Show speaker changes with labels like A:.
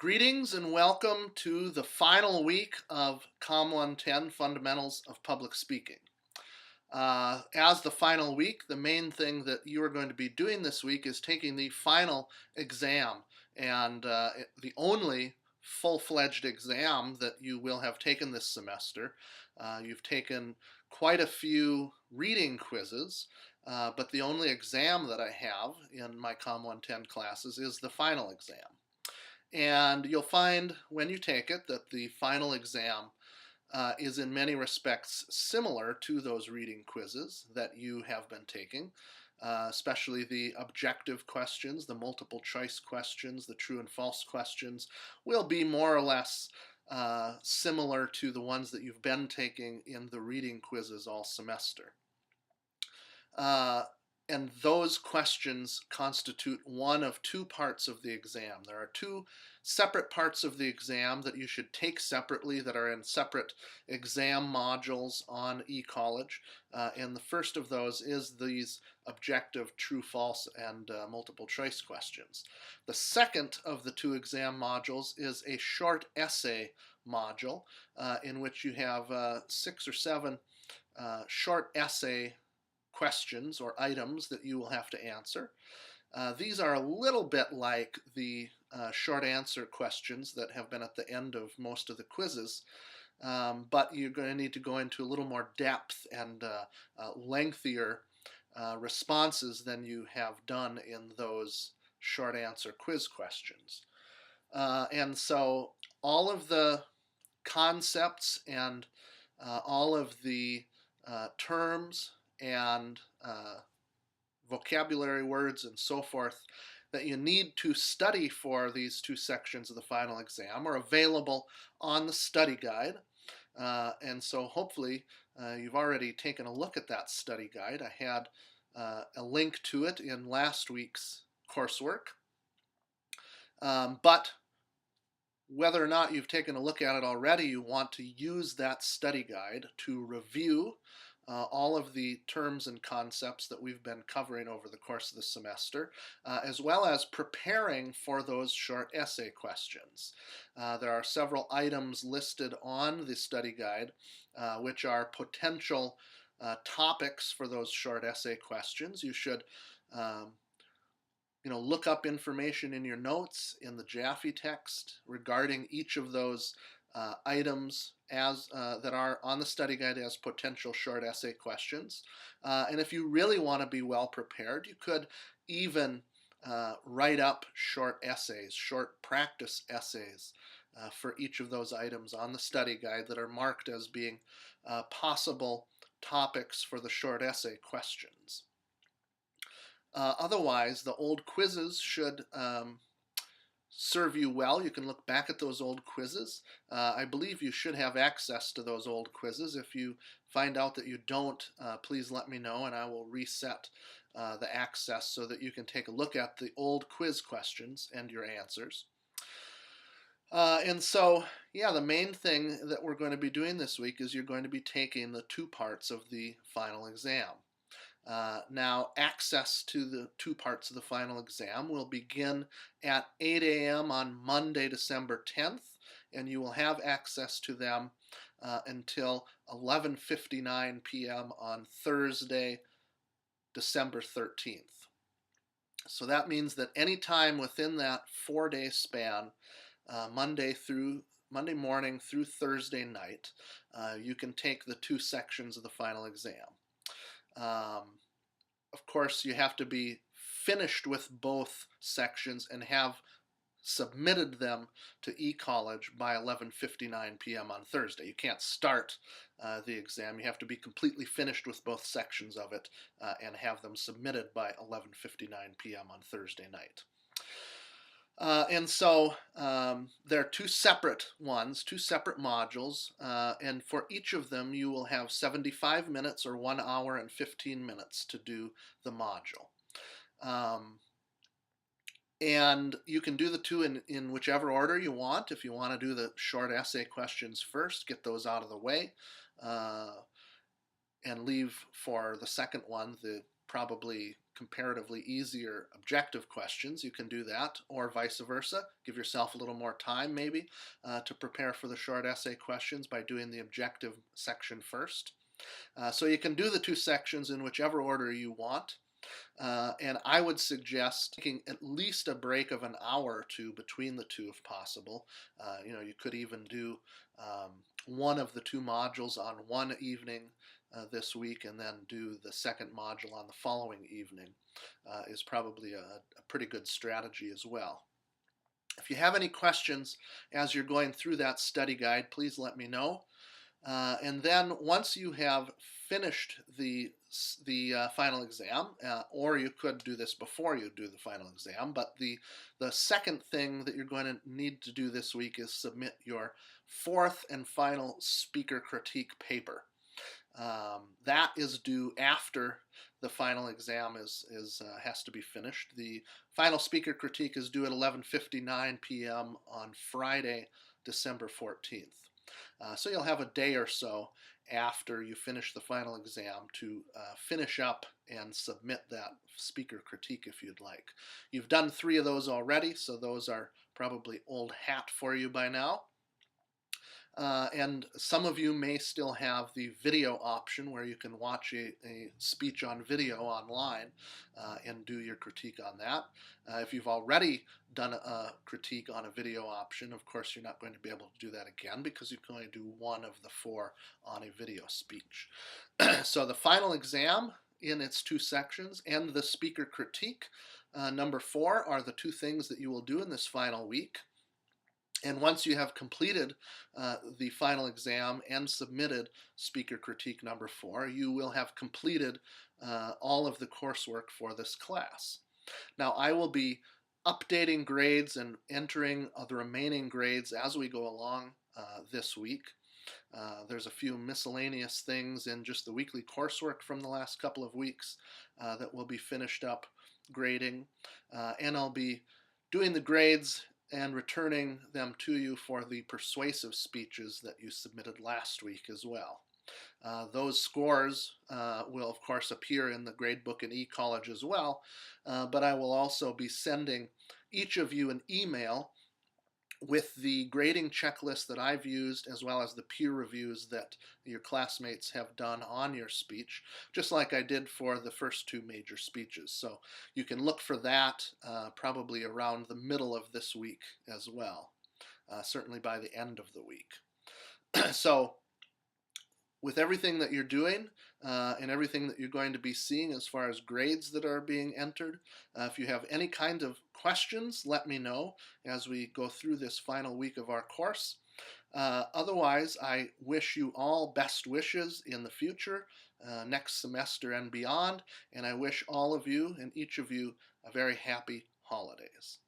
A: Greetings and welcome to the final week of COMM 110 Fundamentals of Public Speaking. As the final week, the main thing that you are going to be doing this week is taking the final exam, and the only full-fledged exam that you will have taken this semester. You've taken quite a few reading quizzes, but the only exam that I have in my COMM 110 classes is the final exam. And you'll find when you take it that the final exam is in many respects similar to those reading quizzes that you have been taking, especially the objective questions, the multiple choice questions, the true and false questions will be more or less similar to the ones that you've been taking in the reading quizzes all semester. And those questions constitute one of two parts of the exam. There are two separate parts of the exam that you should take separately that are in separate exam modules on eCollege. And the first of those is these objective true, false, and multiple choice questions. The second of the two exam modules is a short essay module in which you have 6 or 7 short essay questions or items that you will have to answer. These are a little bit like the short answer questions that have been at the end of most of the quizzes, but you're going to need to go into a little more depth and lengthier responses than you have done in those short answer quiz questions. And so all of the concepts and all of the terms and vocabulary words and so forth that you need to study for these two sections of the final exam are available on the study guide. And so hopefully you've already taken a look at that study guide. I had a link to it in last week's coursework. But whether or not you've taken a look at it already, you want to use that study guide to review all of the terms and concepts that we've been covering over the course of the semester, as well as preparing for those short essay questions. There are several items listed on the study guide which are potential topics for those short essay questions. You should look up information in your notes in the Jaffe text regarding each of those items as that are on the study guide as potential short essay questions. And if you really want to be well prepared, you could even write up short essays, short practice essays for each of those items on the study guide that are marked as being possible topics for the short essay questions. Otherwise, the old quizzes should serve you well. You can look back at those old quizzes. I believe you should have access to those old quizzes. If you find out that you don't, please let me know and I will reset the access so that you can take a look at the old quiz questions and your answers. And so, the main thing that we're going to be doing this week is you're going to be taking the two parts of the final exam. Now, access to the two parts of the final exam will begin at 8 a.m. on Monday, December 10th, and you will have access to them until 11:59 p.m. on Thursday, December 13th. So that means that any time within that 4-day span, Monday morning through Thursday night, you can take the two sections of the final exam. Of course, you have to be finished with both sections and have submitted them to eCollege by 11:59 p.m. on Thursday. You can't start the exam. You have to be completely finished with both sections of it and have them submitted by 11:59 p.m. on Thursday night. And so there are two separate ones, two separate modules, and for each of them you will have 75 minutes or 1 hour and 15 minutes to do the module. And you can do the two in whichever order you want. If you want to do the short essay questions first, get those out of the way, and leave for the second one the probably comparatively easier objective questions, you can do that, or vice versa. Give yourself a little more time maybe to prepare for the short essay questions by doing the objective section first. So you can do the two sections in whichever order you want. And I would suggest taking at least a break of an hour or two between the two if possible. You could even do one of the two modules on one evening this week and then do the second module on the following evening is probably a pretty good strategy as well. If you have any questions as you're going through that study guide, please let me know. And then once you have finished the final exam, or you could do this before you do the final exam, but the second thing that you're going to need to do this week is submit your fourth and final speaker critique paper. That is due after the final exam has to be finished. The final speaker critique is due at 11:59 p.m. on Friday, December 14th. So you'll have a day or so after you finish the final exam to finish up and submit that speaker critique if you'd like. You've done 3 of those already, so those are probably old hat for you by now. And some of you may still have the video option where you can watch a speech on video online and do your critique on that. If you've already done a critique on a video option, of course you're not going to be able to do that again because you can only do 1 of the 4 on a video speech. So the final exam in its 2 sections and the speaker critique, number 4, are the 2 things that you will do in this final week. And once you have completed the final exam and submitted speaker critique number 4, you will have completed all of the coursework for this class. Now, I will be updating grades and entering the remaining grades as we go along this week. There's a few miscellaneous things in just the weekly coursework from the last couple of weeks that will be finished up grading. And I'll be doing the grades and returning them to you for the persuasive speeches that you submitted last week as well. Those scores will of course appear in the gradebook in eCollege as well, but I will also be sending each of you an email with the grading checklist that I've used, as well as the peer reviews that your classmates have done on your speech, just like I did for the first 2 major speeches. So you can look for that probably around the middle of this week as well, certainly by the end of the week. So with everything that you're doing and everything that you're going to be seeing as far as grades that are being entered, if you have any kind of questions, let me know as we go through this final week of our course. Otherwise, I wish you all best wishes in the future, next semester and beyond, and I wish all of you and each of you a very happy holidays.